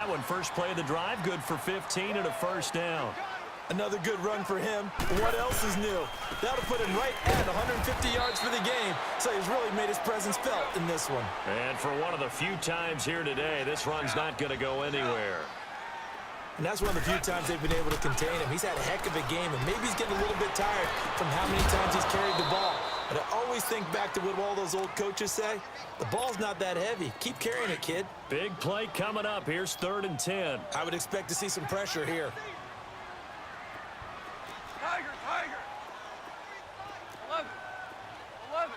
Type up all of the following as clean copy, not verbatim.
that one. First play of the drive, good for 15 and a first down. Another good run for him. What else is new? That'll put him right at 150 yards for the game. So he's really made his presence felt in this one. And for one of the few times here today, this run's not going to go anywhere. And that's one of the few times they've been able to contain him. He's had a heck of a game, and maybe he's getting a little bit tired from how many times he's carried the ball. But I always think back to what all those old coaches say. The ball's not that heavy. Keep carrying it, kid. Big play coming up. Here's 3rd and 10. I would expect to see some pressure here. Tiger, Tiger. 11. 11.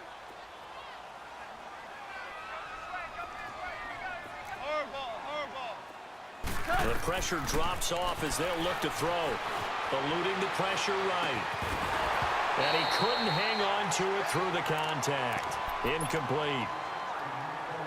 The pressure drops off as they'll look to throw. Eluding the pressure right. And he couldn't hang on to it through the contact. Incomplete.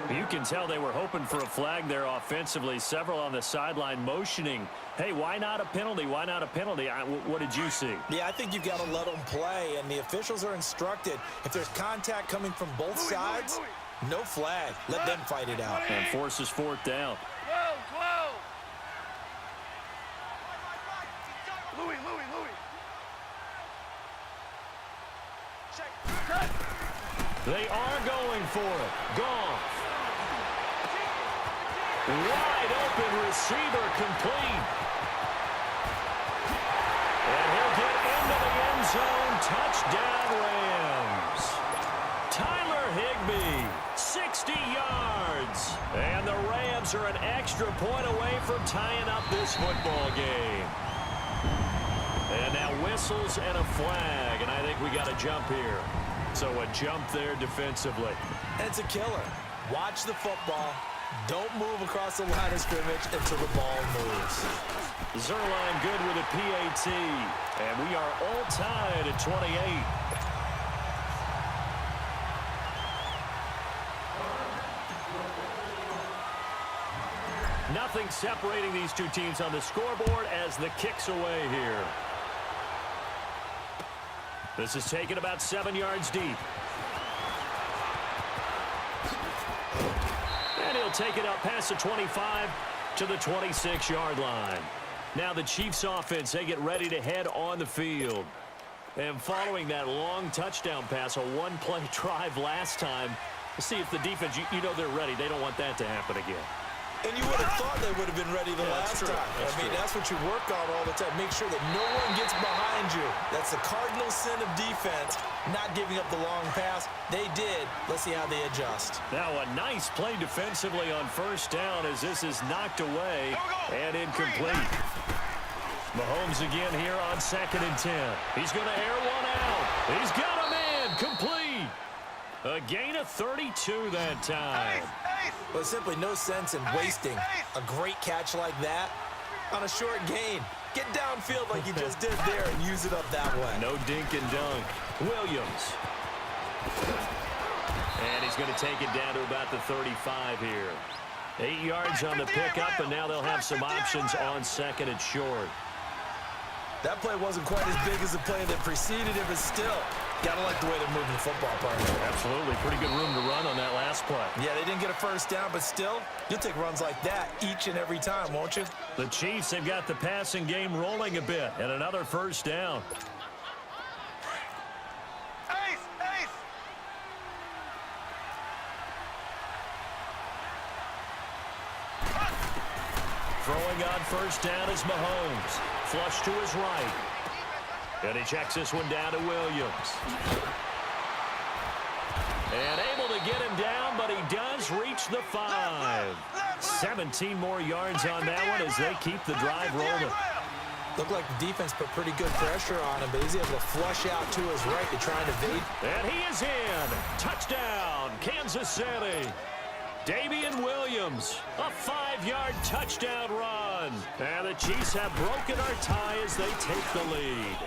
You can tell they were hoping for a flag there offensively. Several on the sideline motioning. Hey, why not a penalty? Why not a penalty? What did you see? Yeah, I think you've got to let them play, and the officials are instructed. If there's contact coming from both sides, no flag. Let them fight it out. And forces 4th down. 12, 12. Louis. They are going for it. Goff. Wide open receiver, complete. And he'll get into the end zone. Touchdown, Rams. Tyler Higbee, 60 yards. And the Rams are an extra point away from tying up this football game. And now whistles and a flag, and I think we got a jump here. So a jump there defensively. And it's a killer. Watch the football. Don't move across the line of scrimmage until the ball moves. Zerline good with a PAT. And we are all tied at 28. Nothing separating these two teams on the scoreboard as the kick's away here. This is taken about 7 yards deep. And he'll take it up past the 25 to the 26-yard line. Now the Chiefs offense, they get ready to head on the field. And following that long touchdown pass, a one-play drive last time, see if the defense, you know they're ready. They don't want that to happen again. And you would have thought they would have been ready the last time. That's what you work on all the time. Make sure that no one gets behind you. That's the cardinal sin of defense, not giving up the long pass. They did. Let's see how they adjust. Now a nice play defensively on 1st down as this is knocked away and incomplete. Mahomes again here on 2nd and 10. He's going to air one out. He's got him in. Complete. A gain of 32 that time. But simply no sense in wasting a great catch like that on a short gain. Get downfield like you just did there and use it up that way. No dink and dunk. Williams. And he's going to take it down to about the 35 here. 8 yards on the pickup, and now they'll have some options on 2nd and short. That play wasn't quite as big as the play that preceded it, but still, gotta like the way they're moving the football, partner. Absolutely. Pretty good room to run on that last play. Yeah, they didn't get a 1st down, but still, you'll take runs like that each and every time, won't you? The Chiefs have got the passing game rolling a bit, and another 1st down. Throwing on 1st down is Mahomes. Flush to his right. And he checks this one down to Williams. And able to get him down, but he does reach the 5. 17 more yards on that one as they keep the drive rolling. Looked like the defense put pretty good pressure on him, but he's able to flush out to his right to try and evade. And he is in. Touchdown, Kansas City. Damian Williams, a 5-yard touchdown run. And the Chiefs have broken our tie as they take the lead.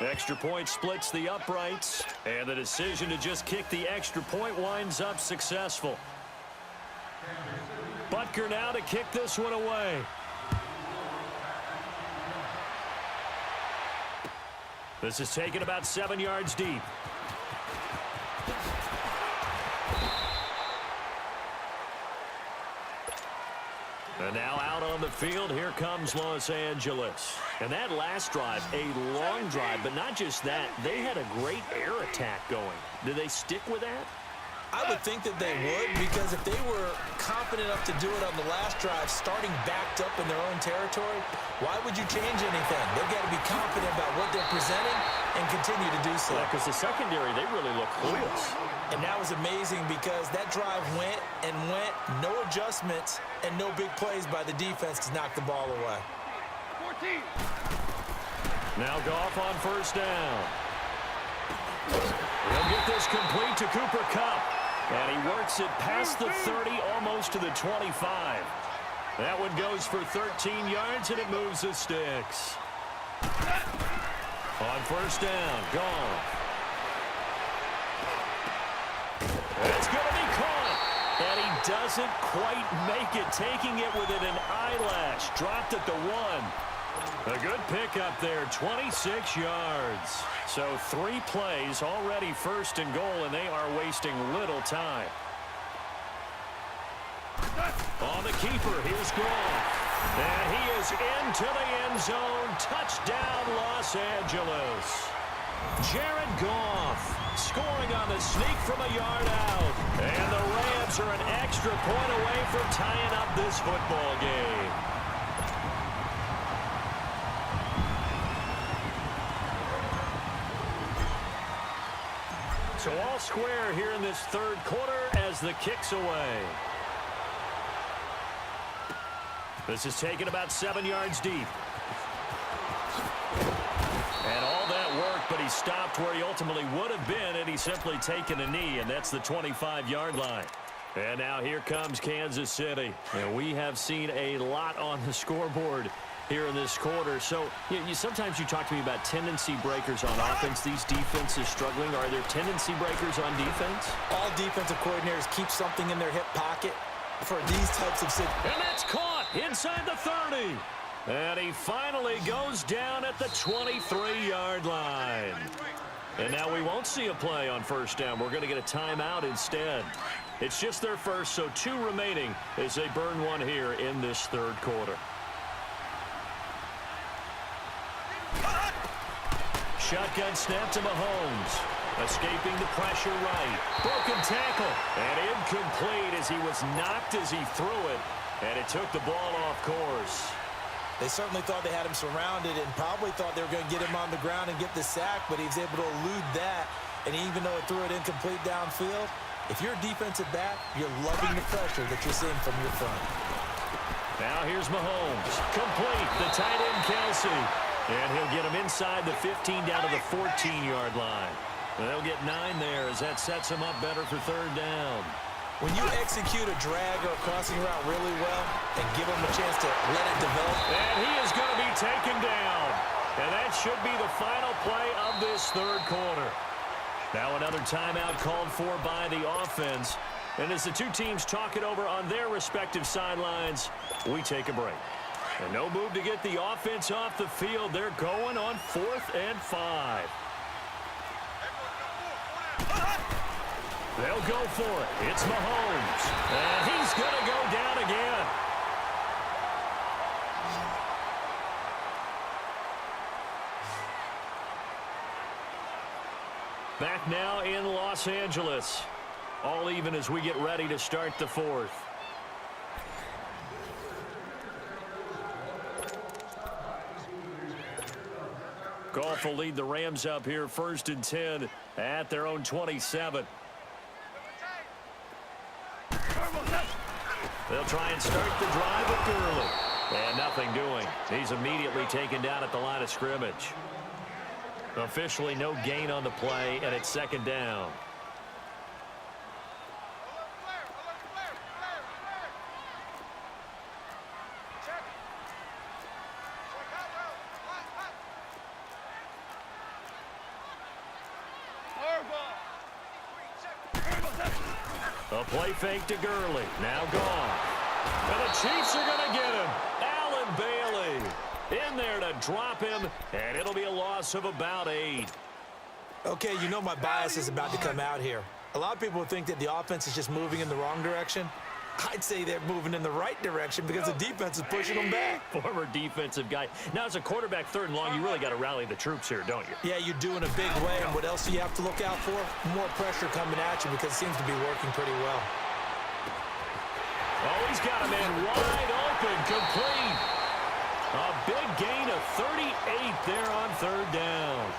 Extra point splits the uprights, and the decision to just kick the extra point winds up successful. Butker now to kick this one away. This is taken about 7 yards deep. And now out on the field, here comes Los Angeles. And that last drive, a long drive, but not just that. They had a great air attack going. Did they stick with that? I would think that they would, because if they were confident enough to do it on the last drive, starting backed up in their own territory, why would you change anything? They've got to be confident about what they're presenting and continue to do so. Yeah, because the secondary, they really look clueless. And that was amazing because that drive went and went, no adjustments, and no big plays by the defense to knock the ball away. 14. Now Goff on first down. He'll get this complete to Cooper Kupp. And he works it past the 30, almost to the 25. That one goes for 13 yards, and it moves the sticks. On first down, Goff. It's going to be caught. And he doesn't quite make it, taking it within an eyelash. Dropped at the 1. A good pickup there, 26 yards. So 3 plays, already first and goal, and they are wasting little time. On the keeper, here's Goff. And he is into the end zone. Touchdown, Los Angeles. Jared Goff scoring on the sneak from a yard out. And the Rams are an extra point away from tying up this football game. So all square here in this third quarter as the kick's away. This is taken about 7 yards deep. And all that work, but he stopped where he ultimately would have been, and he's simply taken a knee, and that's the 25-yard line. And now here comes Kansas City. And we have seen a lot on the scoreboard here in this quarter. So sometimes you talk to me about tendency breakers on offense. These defenses struggling. Are there tendency breakers on defense? All defensive coordinators keep something in their hip pocket for these types of situations. And that's caught inside the 30. And he finally goes down at the 23-yard line. And now we won't see a play on first down. We're going to get a timeout instead. It's just their first, so 2 remaining as they burn one here in this third quarter. Shotgun snap to Mahomes. Escaping the pressure right. Broken tackle. And incomplete as he was knocked as he threw it. And it took the ball off course. They certainly thought they had him surrounded and probably thought they were going to get him on the ground and get the sack, but he was able to elude that. And even though it threw it incomplete downfield, if you're a defensive back, you're loving the pressure that you're seeing from your front. Now here's Mahomes. Complete. The tight end, Kelsey. And he'll get him inside the 15 down to the 14-yard line. They'll get 9 there as that sets him up better for third down. When you execute a drag or a crossing route really well and give him a chance to let it develop. And he is going to be taken down. And that should be the final play of this third quarter. Now another timeout called for by the offense. And as the two teams talk it over on their respective sidelines, we take a break. And no move to get the offense off the field. They're going on 4th and 5. They'll go for it. It's Mahomes. And he's going to go down again. Back now in Los Angeles. All even as we get ready to start the 4th. Goff will lead the Rams up here 1st and 10 at their own 27. They'll try and start the drive with Gurley. And nothing doing. He's immediately taken down at the line of scrimmage. Officially no gain on the play, and it's 2nd down. A play fake to Gurley. Now gone. And the Chiefs are going to get him. Allen Bailey in there to drop him, and it'll be a loss of about 8. Okay, you know my bias is about to come out here. A lot of people think that the offense is just moving in the wrong direction. I'd say they're moving in the right direction because the defense is pushing them back. Former defensive guy. Now, as a quarterback, 3rd and long, you really got to rally the troops here, don't you? Yeah, you do in a big way. And what else do you have to look out for? More pressure coming at you because it seems to be working pretty well. Oh, he's got a man wide open, complete. A big gain of 38 there on 3rd down.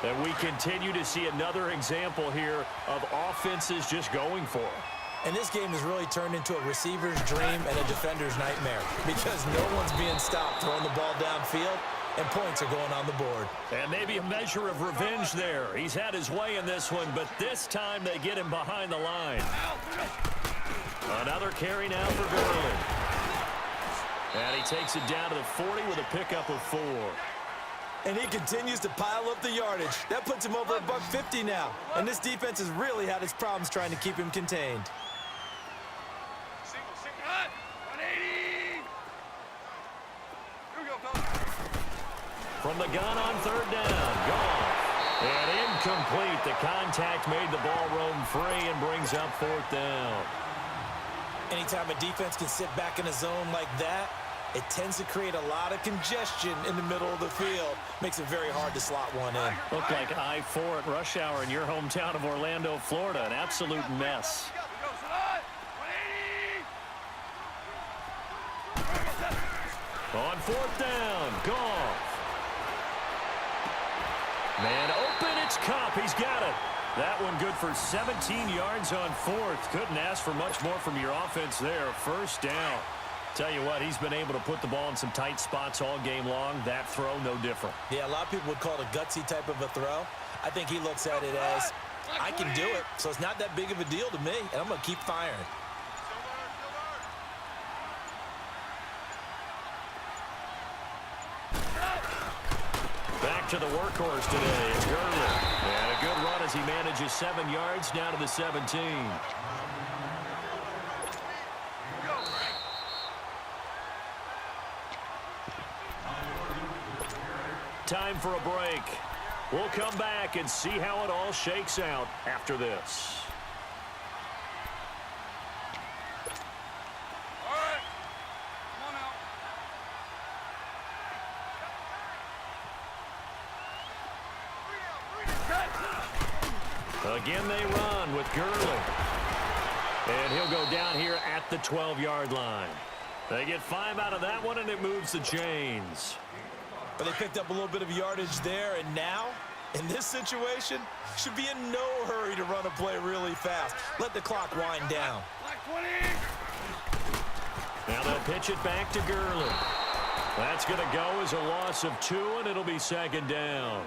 And we continue to see another example here of offenses just going for it. And this game has really turned into a receiver's dream and a defender's nightmare because no one's being stopped throwing the ball downfield, and points are going on the board. And maybe a measure of revenge there. He's had his way in this one, but this time they get him behind the line. Another carry now for Gurley. And he takes it down to the 40 with a pickup of 4. And he continues to pile up the yardage. That puts him over $150 now. And this defense has really had its problems trying to keep him contained. Cut. 180. Here we go, fellas. From the gun on 3rd down. Gone. And incomplete. The contact made the ball roam free and brings up 4th down. Anytime a defense can sit back in a zone like that, it tends to create a lot of congestion in the middle of the field. Makes it very hard to slot one in. Looked like I-4 at rush hour in your hometown of Orlando, Florida. An absolute mess. Go, Salad. 180. On 4th down, Goff. Man open, it's Cup. He's got it. That one good for 17 yards on 4th. Couldn't ask for much more from your offense there. 1st down. Tell you what, he's been able to put the ball in some tight spots all game long. That throw, no different. Yeah, a lot of people would call it a gutsy type of a throw. I think he looks at it as, I can do it, so it's not that big of a deal to me, and I'm going to keep firing. Back to the workhorse today. It's Gurley. And a good run as he manages 7 yards down to the 17. Time for a break. We'll come back and see how it all shakes out after this. All right. Come on out. Again they run with Gurley. And he'll go down here at the 12-yard line. They get 5 out of that one, and it moves the chains. But they picked up a little bit of yardage there, and now, in this situation, should be in no hurry to run a play really fast. Let the clock wind down. Black 20. Now they'll pitch it back to Gurley. That's going to go as a loss of 2, and it'll be 2nd down.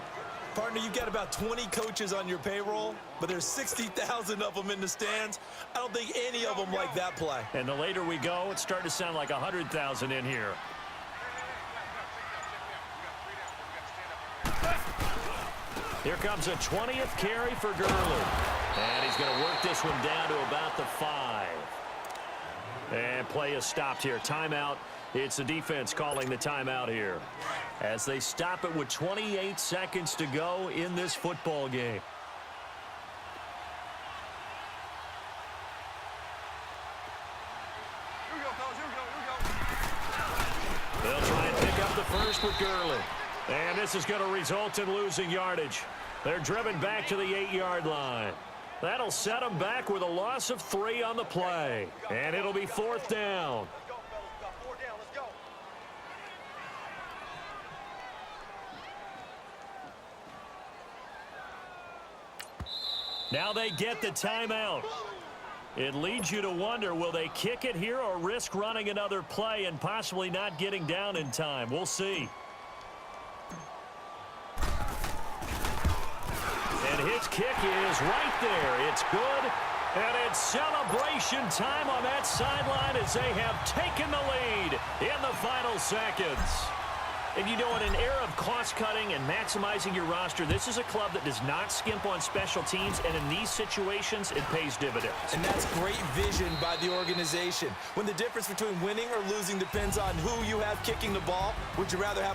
Partner, you've got about 20 coaches on your payroll, but there's 60,000 of them in the stands. I don't think any of them like that play. And the later we go, it's starting to sound like 100,000 in here. Here comes a 20th carry for Gurley. And he's going to work this one down to about the 5. And play is stopped here. Timeout. It's the defense calling the timeout here as they stop it with 28 seconds to go in this football game. Here we go, fellas. Here we go. They'll try and pick up the first with Gurley. And this is going to result in losing yardage. They're driven back to the 8-yard line. That'll set them back with a loss of 3 on the play. And it'll be 4th down. Let's go, fellas. We got 4 down. Let's go. Now they get the timeout. It leads you to wonder, will they kick it here or risk running another play and possibly not getting down in time? We'll see. And his kick is right there. It's good. And it's celebration time on that sideline as they have taken the lead in the final seconds. And you know, in an era of cost-cutting and maximizing your roster, this is a club that does not skimp on special teams, and in these situations, it pays dividends. And that's great vision by the organization. When the difference between winning or losing depends on who you have kicking the ball, would you rather have